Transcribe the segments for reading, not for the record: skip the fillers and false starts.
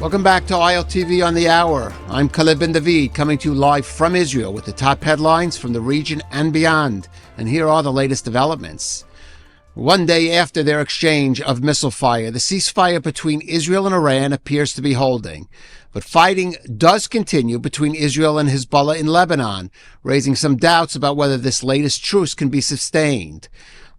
Welcome back to ILTV on the Hour. I'm Khalid bin David, coming to you live from Israel with the top headlines from the region and beyond. And here are the latest developments. One day after their exchange of missile fire, the ceasefire between Israel and Iran appears to be holding. But fighting does continue between Israel and Hezbollah in Lebanon, raising some doubts about whether this latest truce can be sustained.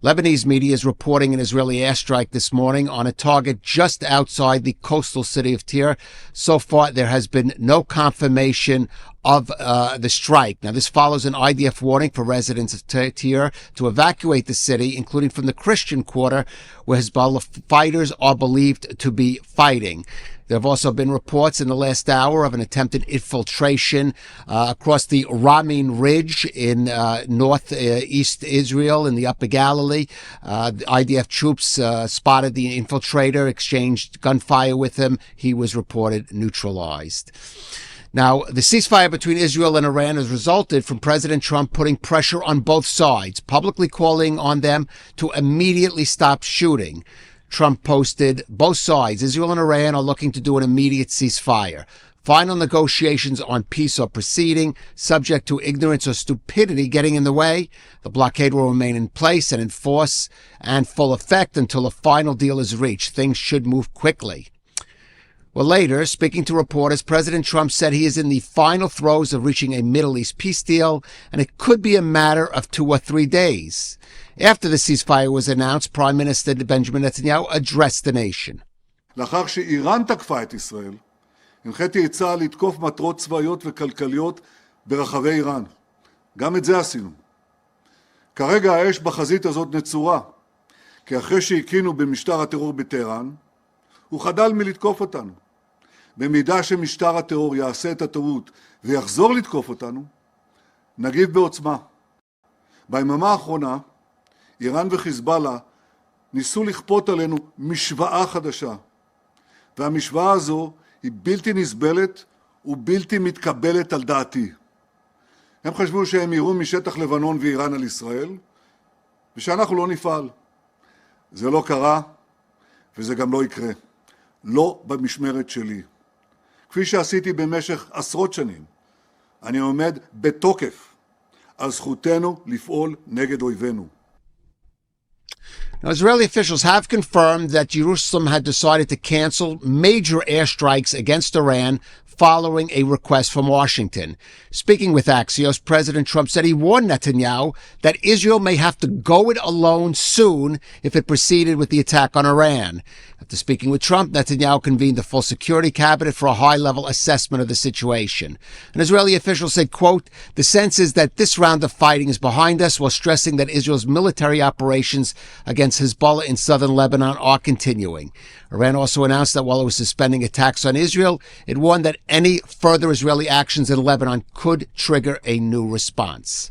Lebanese media is reporting an Israeli airstrike this morning on a target just outside the coastal city of Tyre. So far, there has been no confirmation of the strike. Now, this follows an IDF warning for residents of Tyre to evacuate the city, including from the Christian quarter, where Hezbollah fighters are believed to be fighting. There have also been reports in the last hour of an attempted infiltration across the Ramin Ridge in northeast Israel in the Upper Galilee. The IDF troops spotted the infiltrator, exchanged gunfire with him. He was reported neutralized. Now, the ceasefire between Israel and Iran has resulted from President Trump putting pressure on both sides, publicly calling on them to immediately stop shooting. Trump posted, both sides, Israel and Iran, are looking to do an immediate ceasefire. Final negotiations on peace are proceeding, subject to ignorance or stupidity getting in the way. The blockade will remain in place and in force and full effect until a final deal is reached. Things should move quickly. Well, later, speaking to reporters, President Trump said he is in the final throes of reaching a Middle East peace deal, and it could be a matter of 2 or 3 days. After the ceasefire was announced, Prime Minister Benjamin Netanyahu addressed the nation. לאחר שאיראן תקפה את ישראל, הנחיתי את צה"ל לתקוף מטרות צבאיות וכלכליות ברחבי איראן. גם את זה עשינו. כרגע האש בחזית הזאת נצורה, כי אחרי שהקינו במשטר הטרור בטהרן, הוא חדל מלתקוף אותנו. במידה שמשטר הטרור יעשה את הטעות ויחזור לתקוף אותנו, נגיב בעוצמה. ביממה האחרונה, איראן וחיזבאללה ניסו לכפות עלינו משוואה חדשה. והמשוואה הזו היא בלתי נסבלת ובלתי מתקבלת על דעתי. הם חשבו שהם יראו משטח לבנון ואיראן על ישראל, ושאנחנו לא נפעל. זה לא קרה, וזה גם לא יקרה. לא במשמרת שלי. כפי שעשיתי במשך עשרות שנים, אני עומד בתוקף על זכותנו לפעול נגד אויבינו. Now, Israeli officials have confirmed that Jerusalem had decided to cancel major airstrikes against Iran following a request from Washington. Speaking with Axios, President Trump said he warned Netanyahu that Israel may have to go it alone soon if it proceeded with the attack on Iran. After speaking with Trump, Netanyahu convened the full security cabinet for a high-level assessment of the situation. An Israeli official said, quote, "The sense is that this round of fighting is behind us," while stressing that Israel's military operations against Hezbollah in southern Lebanon are continuing. Iran also announced that while it was suspending attacks on Israel, it warned that any further Israeli actions in Lebanon could trigger a new response.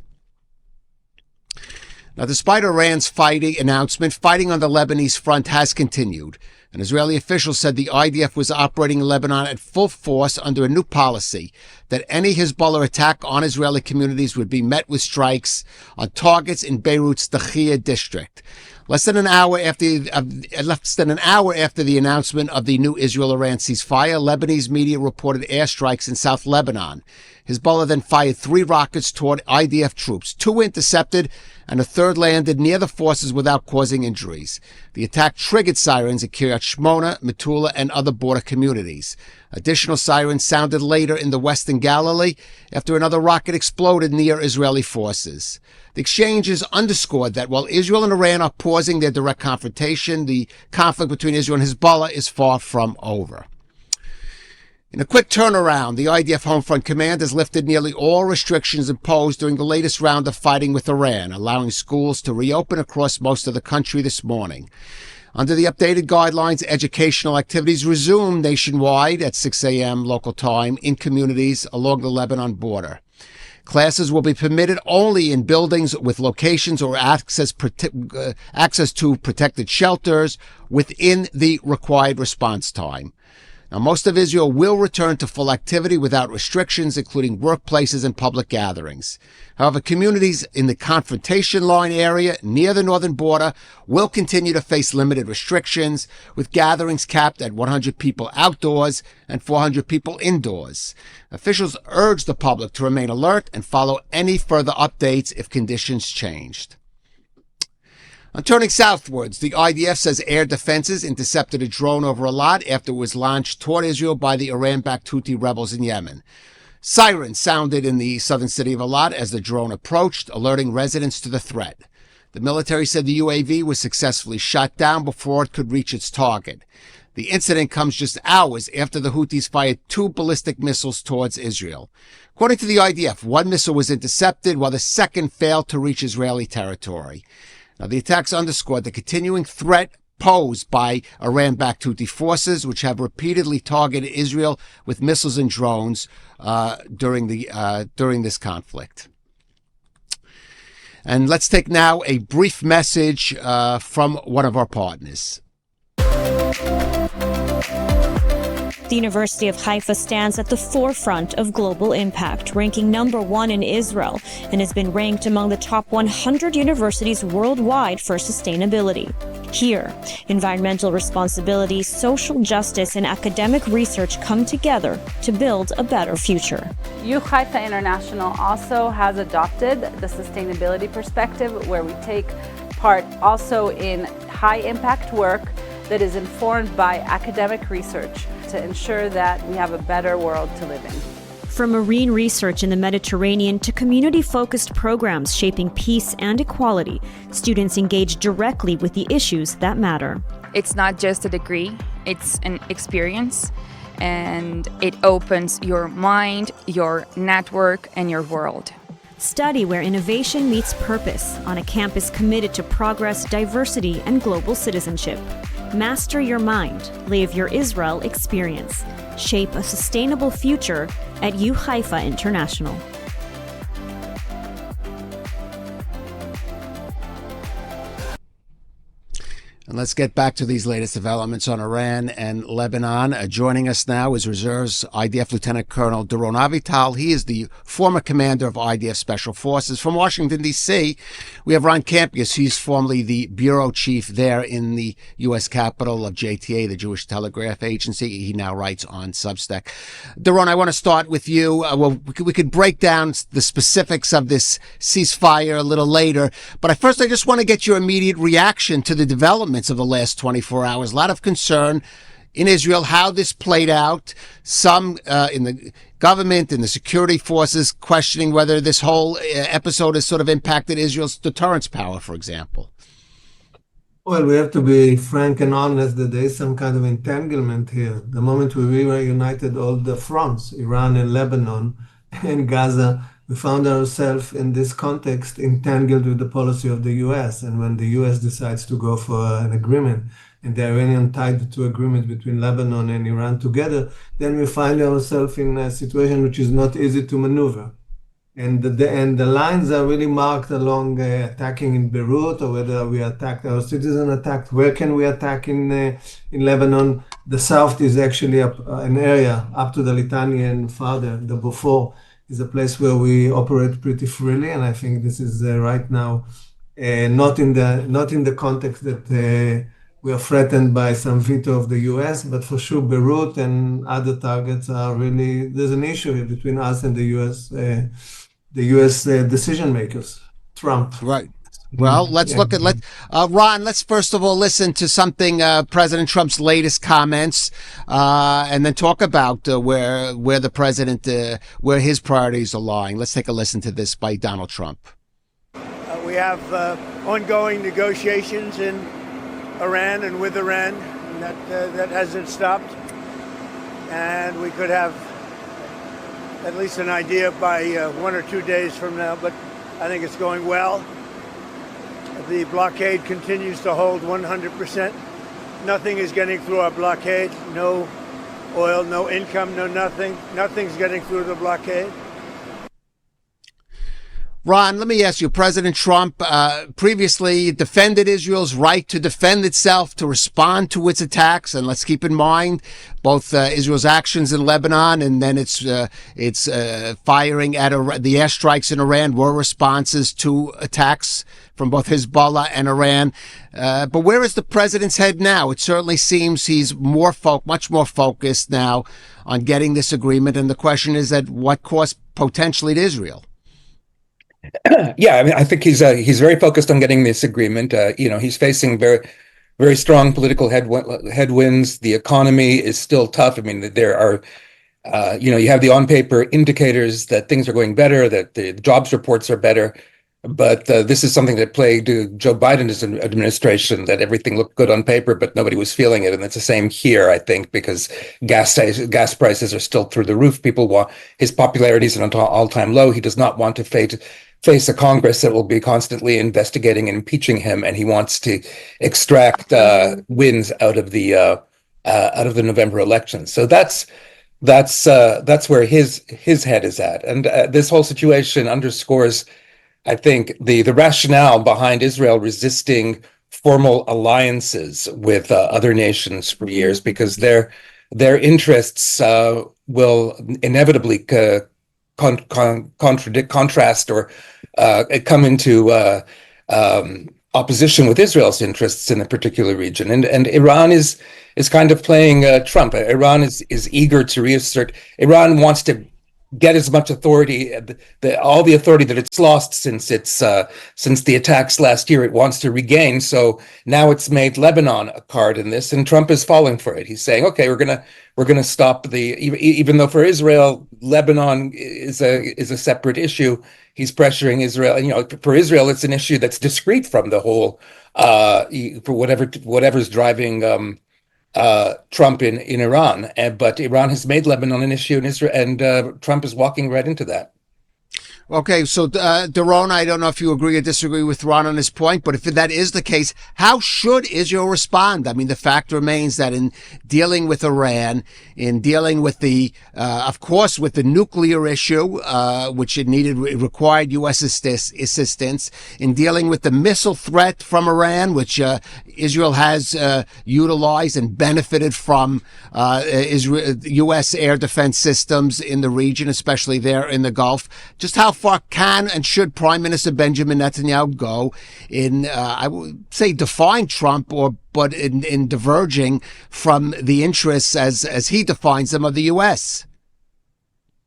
Now, despite Iran's announcement, fighting on the Lebanese front has continued. An Israeli official said the IDF was operating in Lebanon at full force under a new policy that any Hezbollah attack on Israeli communities would be met with strikes on targets in Beirut's Dahiyya district. Less than an hour after the announcement of the new Israel-Iran ceasefire, Lebanese media reported airstrikes in South Lebanon. Hezbollah then fired 3 rockets toward IDF troops. 2 were intercepted, and a third landed near the forces without causing injuries. The attack triggered sirens at Kiryat Shmona, Metula, and other border communities. Additional sirens sounded later in the western Galilee after another rocket exploded near Israeli forces. The exchanges underscored that while Israel and Iran are pausing their direct confrontation, the conflict between Israel and Hezbollah is far from over. In a quick turnaround, the IDF Home Front Command has lifted nearly all restrictions imposed during the latest round of fighting with Iran, allowing schools to reopen across most of the country this morning. Under the updated guidelines, educational activities resumed nationwide at 6 a.m. local time in communities along the Lebanon border. Classes will be permitted only in buildings with locations or access to protected shelters within the required response time. Now, most of Israel will return to full activity without restrictions, including workplaces and public gatherings. However, communities in the confrontation line area near the northern border will continue to face limited restrictions, with gatherings capped at 100 people outdoors and 400 people indoors. Officials urge the public to remain alert and follow any further updates if conditions changed. Turning southwards, the IDF says air defenses intercepted a drone over Eilat after it was launched toward Israel by the Iran-backed Houthi rebels in Yemen. Sirens sounded in the southern city of Eilat as the drone approached, alerting residents to the threat. The military said the UAV was successfully shot down before it could reach its target. The incident comes just hours after the Houthis fired 2 ballistic missiles towards Israel. According to the IDF, 1 missile was intercepted while the second failed to reach Israeli territory. Now, the attacks underscored the continuing threat posed by Iran-backed Houthi forces, which have repeatedly targeted Israel with missiles and drones during this conflict. And let's take now a brief message from one of our partners. The University of Haifa stands at the forefront of global impact, ranking #1 in Israel, and has been ranked among the top 100 universities worldwide for sustainability. Here, environmental responsibility, social justice, and academic research come together to build a better future. U Haifa International also has adopted the sustainability perspective, where we take part also in high-impact work that is informed by academic research to ensure that we have a better world to live in. From marine research in the Mediterranean to community-focused programs shaping peace and equality, students engage directly with the issues that matter. It's not just a degree, it's an experience, and it opens your mind, your network, and your world. Study where innovation meets purpose on a campus committed to progress, diversity, and global citizenship. Master your mind, live your Israel experience. Shape a sustainable future at U Haifa International. And let's get back to these latest developments on Iran and Lebanon. Joining us now is Reserves IDF Lieutenant Colonel Doron Avital. He is the former commander of IDF Special Forces. From Washington, D.C., we have Ron Kampeas. He's formerly the bureau chief there in the U.S. capital of JTA, the Jewish Telegraphic Agency. He now writes on Substack. Doron, I want to start with you. We could break down the specifics of this ceasefire a little later, but first I just want to get your immediate reaction to the development of the last 24 hours. A lot of concern in Israel how this played out. Some in the government and the security forces questioning whether this whole episode has sort of impacted Israel's deterrence power, for example. Well, we have to be frank and honest that there is some kind of entanglement here. The moment we reunited all the fronts, Iran and Lebanon and Gaza, we found ourselves in this context entangled with the policy of the U.S. And when the U.S. decides to go for an agreement and the Iranian tied to agreement between Lebanon and Iran together, then we find ourselves in a situation which is not easy to maneuver. And the lines are really marked along attacking in Beirut, or whether we attacked our citizen attacked. Where can we attack in Lebanon? The south is actually an area up to the Litani and farther, the Beaufort is a place where we operate pretty freely, and I think this is right now not in the context that we are threatened by some veto of the U.S., but for sure Beirut and other targets are really, there's an issue here between us and the U.S. Decision makers, Trump. Right. Well, let's look at Ron. Let's first of all listen to something President Trump's latest comments, and then talk about where the president where his priorities are lying. Let's take a listen to this by Donald Trump. We have ongoing negotiations in Iran and with Iran, and that hasn't stopped, and we could have at least an idea by 1 or 2 days from now. But I think it's going well. The blockade continues to hold 100%. Nothing is getting through our blockade. No oil, no income, no nothing. Nothing's getting through the blockade. Ron, let me ask you, President Trump previously defended Israel's right to defend itself, to respond to its attacks. And let's keep in mind both Israel's actions in Lebanon and then its firing at the airstrikes in Iran were responses to attacks from both Hezbollah and Iran. But where is the president's head now? It certainly seems he's much more focused now on getting this agreement. And the question is at what cost potentially to Israel? Yeah, I mean, I think he's very focused on getting this agreement. He's facing very, very strong political headwinds. The economy is still tough. I mean, there are, you have the on-paper indicators that things are going better, that the jobs reports are better. But this is something that plagued Joe Biden's administration, that everything looked good on paper, but nobody was feeling it. And it's the same here, I think, because gas prices are still through the roof. His popularity is at an all-time low. He does not want to face a Congress that will be constantly investigating and impeaching him, and he wants to extract wins out of the November election. So that's where his head is at. And this whole situation underscores, I think, the rationale behind Israel resisting formal alliances with other nations for years, because their interests will inevitably contrast or come into opposition with Israel's interests in a particular region. And Iran is kind of playing Trump. Iran is eager to reassert. Iran wants to get as much authority, all the authority that it's lost since the attacks last year, it wants to regain. So now it's made Lebanon a card in this, and Trump is falling for it. He's saying, okay, we're gonna stop even though for Israel, Lebanon is a separate issue. He's pressuring Israel, and for Israel, it's an issue that's discrete from the whole, for whatever's driving Trump in Iran, but Iran has made Lebanon an issue in Israel, and Trump is walking right into that. Okay, so Doron, I don't know if you agree or disagree with Ron on this point, but if that is the case, how should Israel respond? I mean, the fact remains that in dealing with Iran, in dealing with of course, with the nuclear issue, which it required U.S. assistance, in dealing with the missile threat from Iran, which Israel has utilized and benefited from U.S. air defense systems in the region, especially there in the Gulf. Just how far can and should Prime Minister Benjamin Netanyahu go in, I would say, defying Trump, but in diverging from the interests as he defines them of the U.S.?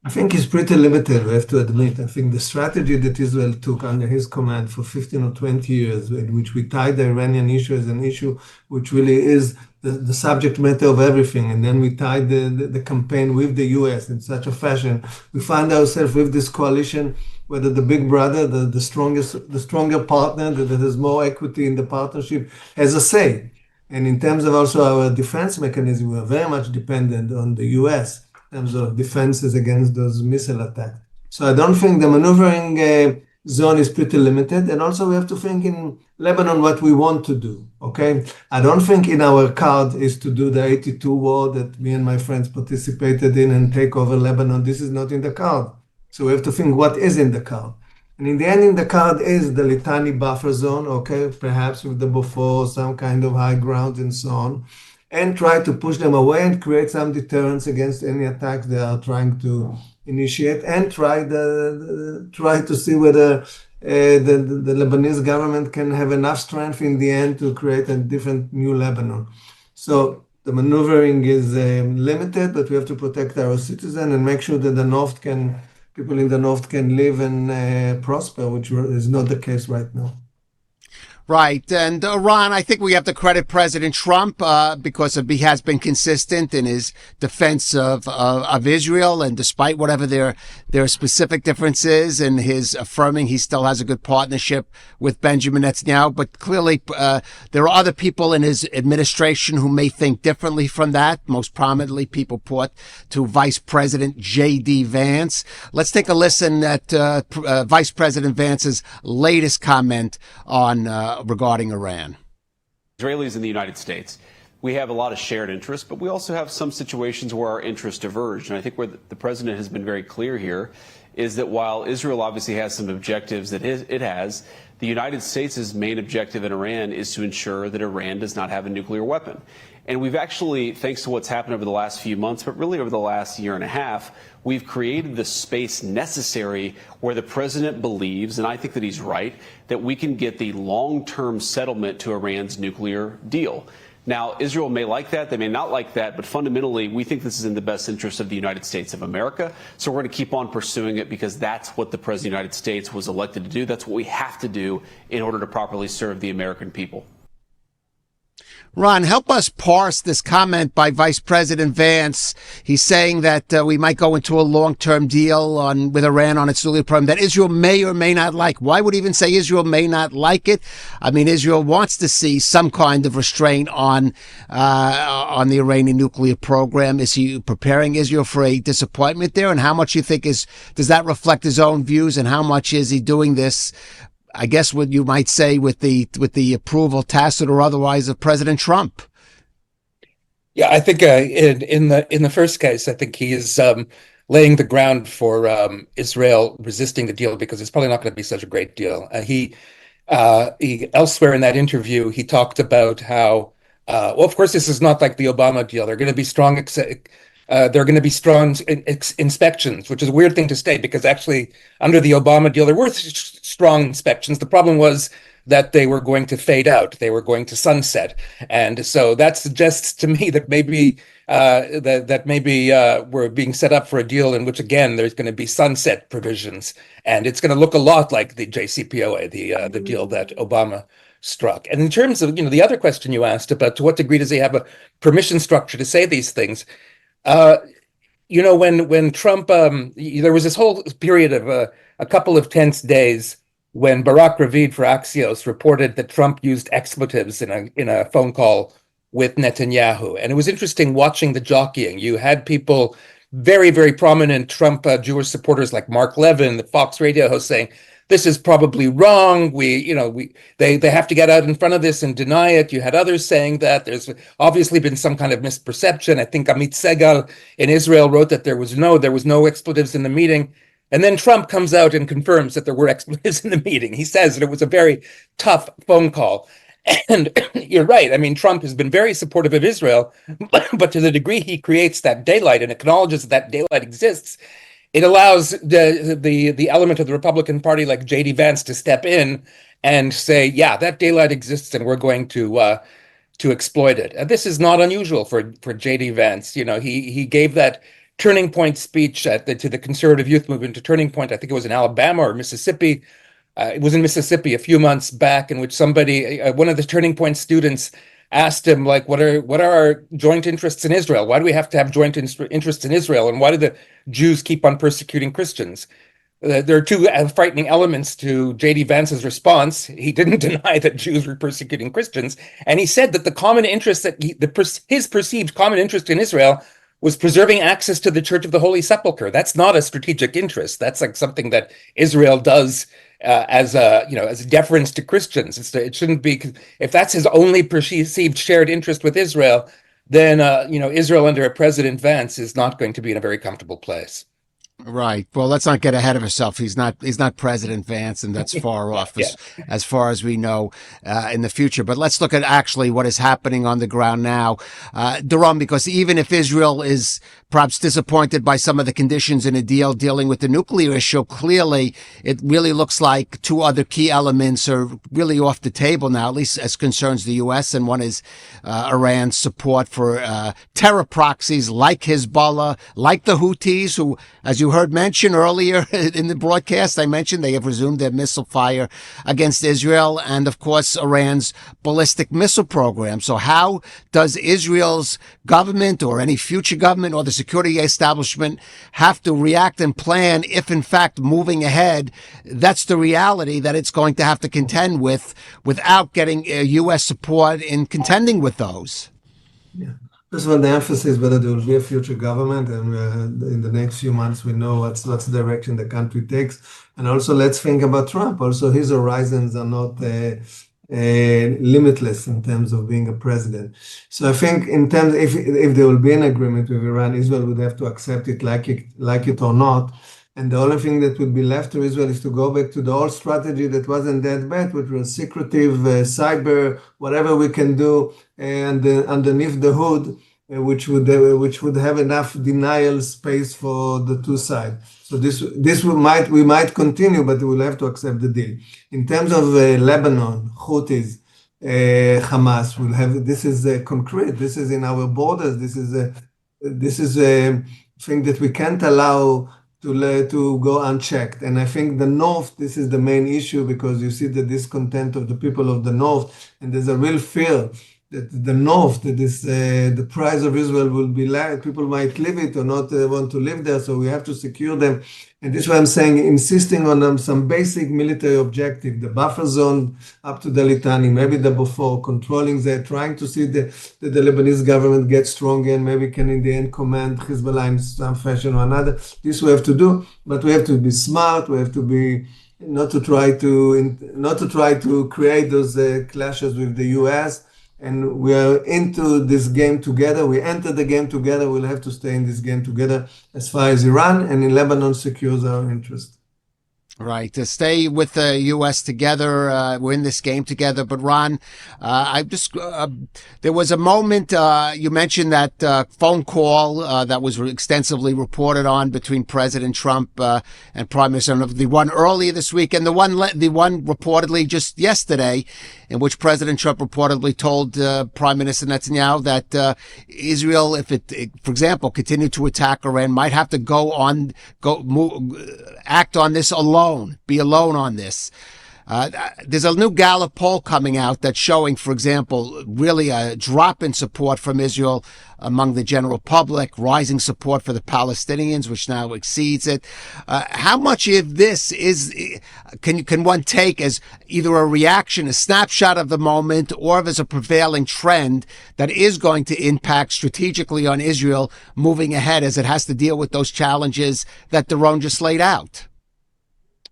I think it's pretty limited, we have to admit. I think the strategy that Israel took under his command for 15 or 20 years, in which we tied the Iranian issue as an issue which really is the subject matter of everything, and then we tied the campaign with the U.S. in such a fashion, we find ourselves with this coalition, whether the big brother, the stronger partner that has more equity in the partnership, has a say. And in terms of also our defense mechanism, we are very much dependent on the U.S. in terms of defenses against those missile attacks. So I don't think the maneuvering zone is pretty limited. And also we have to think in Lebanon what we want to do, okay? I don't think in our card is to do the 82 war that me and my friends participated in and take over Lebanon. This is not in the card. So we have to think what is in the card. And in the end, in the card is the Litani buffer zone, okay? Perhaps with the Beaufort, some kind of high ground and so on, and try to push them away and create some deterrence against any attacks they are trying to initiate, and try to see whether the Lebanese government can have enough strength in the end to create a different new Lebanon. So the maneuvering is limited, but we have to protect our citizens and make sure that people in the north can live and prosper, which is not the case right now. Right. And Ron, I think we have to credit President Trump because he has been consistent in his defense of Israel. And despite whatever their specific differences in his affirming he still has a good partnership with Benjamin Netanyahu. But clearly, there are other people in his administration who may think differently from that. Most prominently, people point to Vice President J.D. Vance. Let's take a listen at Vice President Vance's latest comment on regarding Iran. Israelis in the United States we have a lot of shared interests, but we also have some situations where our interests diverge. And I think where the president has been very clear here is that while Israel obviously has some objectives that it has, the United States' main objective in Iran is to ensure that Iran does not have a nuclear weapon. And we've actually, thanks to what's happened over the last few months, but really over the last year and a half, we've created the space necessary where the president believes, and I think that he's right, that we can get the long-term settlement to Iran's nuclear deal. Now, Israel may like that, they may not like that, but fundamentally, we think this is in the best interest of the United States of America. So we're going to keep on pursuing it because that's what the President of the United States was elected to do. That's what we have to do in order to properly serve the American people. Ron, help us parse this comment by Vice President Vance. He's saying that we might go into a long-term deal with Iran on its nuclear program that Israel may or may not like. Why would he even say Israel may not like it? I mean, Israel wants to see some kind of restraint on the Iranian nuclear program. Is he preparing Israel for a disappointment there? And how much you think does that reflect his own views? And how much is he doing this, I guess what you might say, with the approval, tacit or otherwise, of President Trump? Yeah, I think in the first case, I think he is laying the ground for Israel resisting the deal because it's probably not going to be such a great deal. He elsewhere in that interview, he talked about how, well, of course, this is not like the Obama deal. There are going to be strong inspections, which is a weird thing to state because actually under the Obama deal, there were strong inspections. The problem was that they were going to fade out. They were going to sunset. And so that suggests to me that maybe we're being set up for a deal in which, again, there's going to be sunset provisions. And it's going to look a lot like the JCPOA, the deal that Obama struck. And in terms of, the other question you asked about to what degree does he have a permission structure to say these things, when Trump, there was this whole period of a couple of tense days when Barak Ravid for Axios reported that Trump used expletives in a phone call with Netanyahu. And it was interesting watching the jockeying. You had people, very, very prominent Trump Jewish supporters like Mark Levin, the Fox radio host, saying, this is probably wrong. They have to get out in front of this and deny it. You had others saying that there's obviously been some kind of misperception. I think Amit Segal in Israel wrote that there was no expletives in the meeting. And then Trump comes out and confirms that there were expletives in the meeting. He says that it was a very tough phone call. And you're right. I mean, Trump has been very supportive of Israel, but to the degree he creates that daylight and acknowledges that daylight exists, it allows the element of the Republican Party like J.D. Vance to step in and say, yeah, that daylight exists and we're going to exploit it. And this is not unusual for J.D. Vance. He gave that Turning Point speech to the conservative youth movement, to Turning Point. I think it was in Alabama or Mississippi. It was in Mississippi a few months back, in which somebody, one of the Turning Point students, asked him, like, what are our joint interests in Israel? Why do we have to have joint interests in Israel? And why do the Jews keep on persecuting Christians? There are two frightening elements to J.D. Vance's response. He didn't deny that Jews were persecuting Christians, and he said that the common interest his perceived common interest in Israel was preserving access to the Church of the Holy Sepulchre. That's not a strategic interest. That's like something that Israel does as a deference to Christians. It shouldn't be. If that's his only perceived shared interest with Israel, then Israel under a President Vance is not going to be in a very comfortable place. Right. Well, let's not get ahead of ourselves. He's not President Vance, and that's far off as far as we know in the future. But let's look at actually what is happening on the ground now, Doron, because even if Israel is perhaps disappointed by some of the conditions in a deal dealing with the nuclear issue, clearly it really looks like two other key elements are really off the table now, at least as concerns the U.S., and one is Iran's support for terror proxies like Hezbollah, like the Houthis, who, as you heard mentioned earlier in the broadcast, I mentioned they have resumed their missile fire against Israel, and of course Iran's ballistic missile program. So how does Israel's government or any future government or the security establishment have to react and plan if, in fact, moving ahead, that's the reality that it's going to have to contend with without getting U.S. support in contending with those? Yeah. First of all, the emphasis is whether there will be a future government, and in the next few months we know what's the direction the country takes. And also, let's think about Trump. Also, his horizons are not limitless in terms of being a president. So I think in terms, if there will be an agreement with Iran, Israel would have to accept it like it or not. And the only thing that would be left to Israel is to go back to the old strategy that wasn't that bad, which was secretive, cyber, whatever we can do, and underneath the hood, which would have enough denial space for the two sides. So we might continue, but we'll have to accept the deal. In terms of Lebanon, Houthis, Hamas, we'll have. This is concrete. This is in our borders. This is a thing that we can't allow to go unchecked. And I think the North, this is the main issue, because you see the discontent of the people of the North, and there's a real fear that the North, that is the price of Israel will be people might leave it or not want to live there, so we have to secure them. And this is why I'm saying, insisting on some basic military objective, the buffer zone up to the Litani, maybe the Beaufort, controlling that, trying to see that the Lebanese government gets stronger and maybe can in the end command Hezbollah in some fashion or another. This we have to do, but we have to be smart. We have to be not to try to create those clashes with the U.S. And we are into this game together. We enter the game together. We'll have to stay in this game together as far as Iran and in Lebanon secures our interest. Right. To stay with the U.S. together. We're in this game together. But Ron, there was a moment, you mentioned that phone call that was extensively reported on between President Trump and Prime Minister, the one earlier this week and the one reportedly just yesterday, in which President Trump reportedly told Prime Minister Netanyahu that Israel, if it, for example, continued to attack Iran, might have to act on this alone, be alone on this. There's a new Gallup poll coming out that's showing, for example, really a drop in support from Israel among the general public, rising support for the Palestinians, which now exceeds it. How much of this can one take as either a reaction, a snapshot of the moment, or as a prevailing trend that is going to impact strategically on Israel moving ahead as it has to deal with those challenges that Doron just laid out?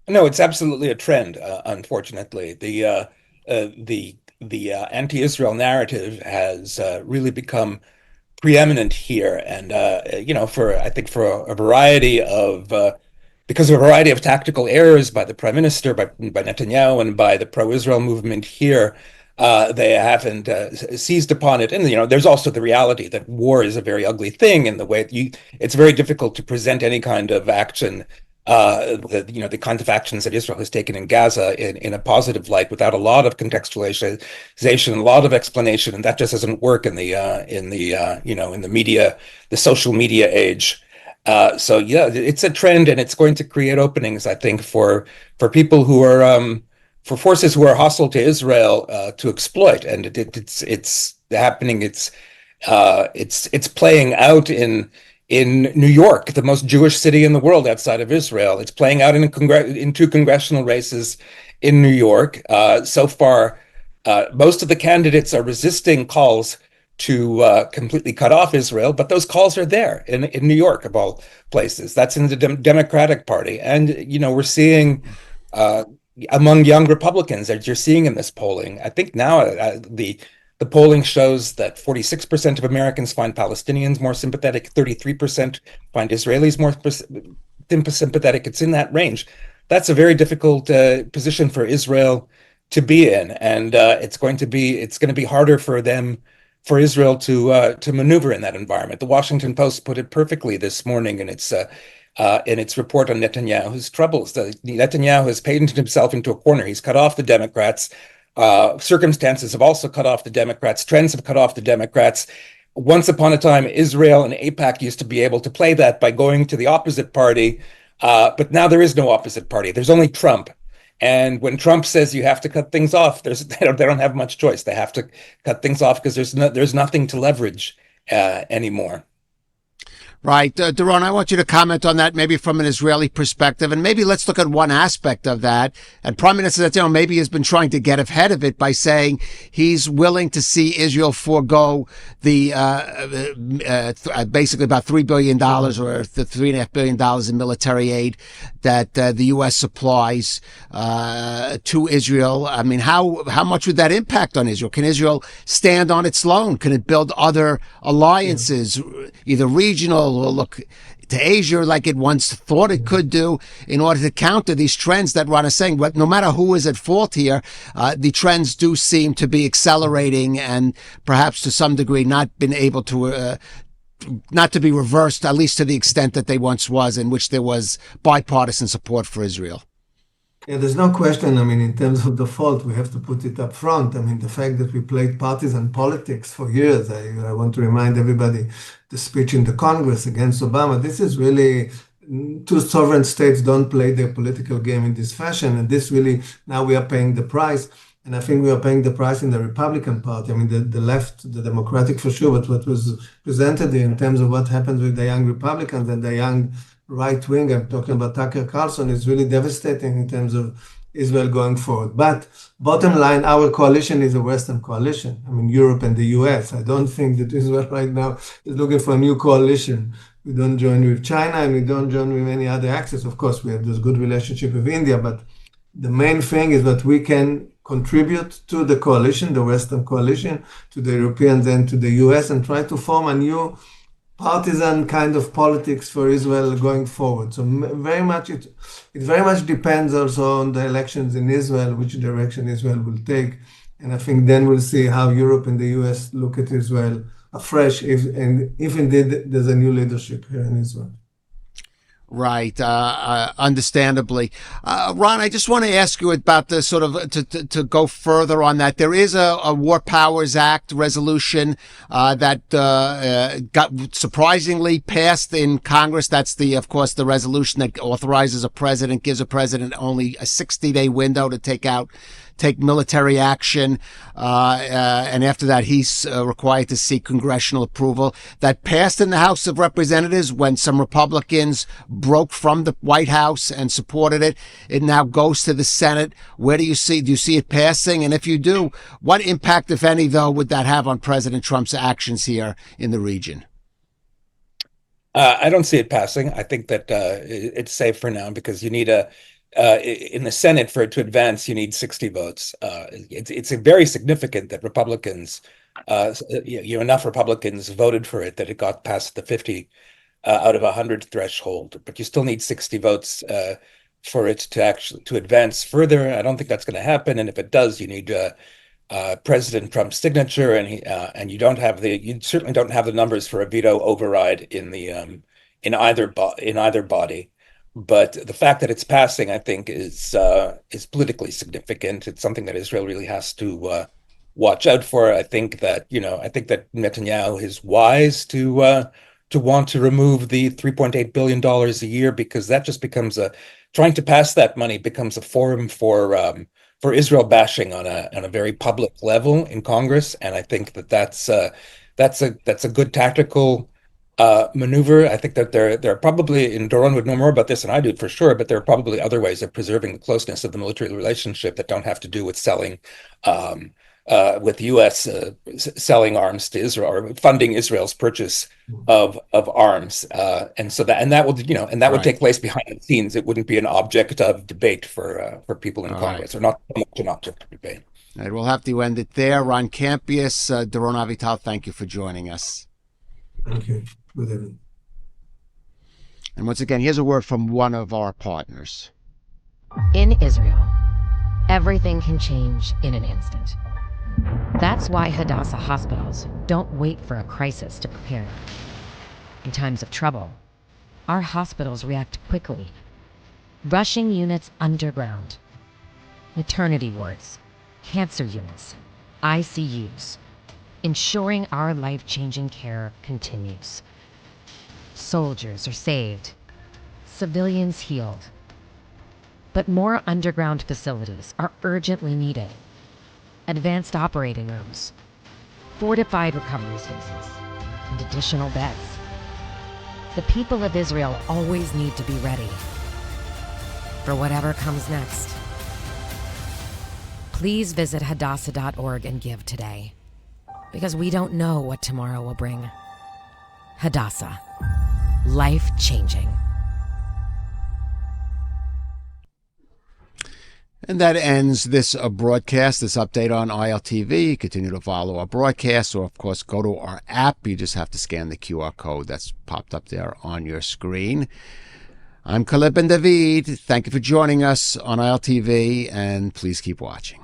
No, it's absolutely a trend. Unfortunately, the anti-Israel narrative has really become preeminent here, and for a variety of because of a variety of tactical errors by the Prime Minister, by Netanyahu, and by the pro-Israel movement here, they haven't seized upon it. And there's also the reality that war is a very ugly thing, in the way it's very difficult to present any kind of action. The kinds of actions that Israel has taken in Gaza in a positive light without a lot of contextualization, a lot of explanation, and that just doesn't work in the media, the social media age. So yeah, it's a trend, and it's going to create openings, I think, for people who are for forces who are hostile to Israel to exploit, and it's happening. It's playing out in New York, the most Jewish city in the world outside of Israel. It's playing out in two congressional races in New York. So far, most of the candidates are resisting calls to completely cut off Israel, but those calls are there in New York, of all places. That's in the Democratic Party. And, we're seeing among young Republicans, as you're seeing in this polling, I think now the polling shows that 46% of Americans find Palestinians more sympathetic, 33% find Israelis more sympathetic. It's in that range. That's a very difficult position for Israel to be in, and it's going to be harder for Israel to maneuver in that environment. The Washington Post put it perfectly this morning in its report on Netanyahu's troubles. Netanyahu has painted himself into a corner. He's cut off the Democrats. Circumstances have also cut off the Democrats. Trends have cut off the Democrats. Once upon a time, Israel and AIPAC used to be able to play that by going to the opposite party. But now there is no opposite party. There's only Trump. And when Trump says you have to cut things off, they don't have much choice. They have to cut things off because there's nothing to leverage anymore. Right. Doron, I want you to comment on that maybe from an Israeli perspective, and maybe let's look at one aspect of that. And Prime Minister Netanyahu maybe has been trying to get ahead of it by saying he's willing to see Israel forego the basically about $3 billion or the $3.5 billion in military aid that the U.S. supplies to Israel. I mean, how much would that impact on Israel? Can Israel stand on its own? Can it build other alliances, either regional or look to Asia like it once thought it could do in order to counter these trends that Ron is saying? But no matter who is at fault here, the trends do seem to be accelerating and perhaps to some degree not been able to not to be reversed, at least to the extent that they once was, in which there was bipartisan support for Israel. Yeah, there's no question. I mean, in terms of the fault, we have to put it up front. I mean, the fact that we played partisan politics for years, I want to remind everybody the speech in the Congress against Obama. This is really, two sovereign states don't play their political game in this fashion. And this really, now we are paying the price. And I think we are paying the price in the Republican Party. I mean, the left, the Democratic for sure, but what was presented in terms of what happens with the young Republicans and the young right wing, I'm talking about Tucker Carlson, is really devastating in terms of Israel going forward. But bottom line, our coalition is a Western coalition. I mean, Europe and the US. I don't think that Israel right now is looking for a new coalition. We don't join with China and we don't join with any other axis. Of course, we have this good relationship with India, but the main thing is that we can contribute to the coalition, the Western coalition, to the Europeans and to the US, and try to form a new partisan kind of politics for Israel going forward. So very much it very much depends also on the elections in Israel, which direction Israel will take. And I think then we'll see how Europe and the US look at Israel afresh, if indeed there's a new leadership here in Israel. Right, understandably. Ron, I just want to ask you about the sort of, to go further on that. There is a War Powers Act resolution that got surprisingly passed in Congress. That's of course, the resolution that authorizes gives a president only a 60-day window to take military action, and after that he's required to seek congressional approval. That passed in the House of Representatives when some Republicans broke from the White House and supported it. It now goes to the Senate. Do you see it passing? And if you do, what impact, if any, though, would that have on President Trump's actions here in the region? I don't see it passing. I think that it's safe for now because you need in the Senate, for it to advance, you need 60 votes. It's very significant that Republicans, enough Republicans voted for it that it got past the 50 out of 100 threshold. But you still need 60 votes for it to advance further. I don't think that's going to happen. And if it does, you need President Trump's signature, and you certainly don't have the numbers for a veto override in either body. But the fact that it's passing, I think, is politically significant. It's something that Israel really has to watch out for. I think that Netanyahu is wise to want to remove the $3.8 billion a year, because that just becomes trying to pass that money becomes a forum for Israel bashing on a very public level in Congress. And I think that's a good tactical maneuver. I think that there are probably, and Doron would know more about this than I do for sure, but there are probably other ways of preserving the closeness of the military relationship that don't have to do with selling, with the U.S. Selling arms to Israel or funding Israel's purchase of arms, and that will Right. take place behind the scenes. It wouldn't be an object of debate for people in Congress, or not so much an object of debate. All right, we'll have to end it there. Ron Kampeas, Doron Avital, thank you for joining us. Thank you. Good evening. And once again, here's a word from one of our partners. In Israel, everything can change in an instant. That's why Hadassah hospitals don't wait for a crisis to prepare. In times of trouble, our hospitals react quickly, rushing units underground, maternity wards, cancer units, ICUs, ensuring our life-changing care continues. Soldiers are saved, civilians healed. But more underground facilities are urgently needed. Advanced operating rooms, fortified recovery spaces, and additional beds. The people of Israel always need to be ready for whatever comes next. Please visit Hadassah.org and give today, because we don't know what tomorrow will bring. Hadassah. Life-changing. And that ends this broadcast, this update on ILTV. Continue to follow our broadcast, or of course go to our app. You just have to scan the QR code that's popped up there on your screen. I'm Caleb Ben David. Thank you for joining us on ILTV, and please keep watching.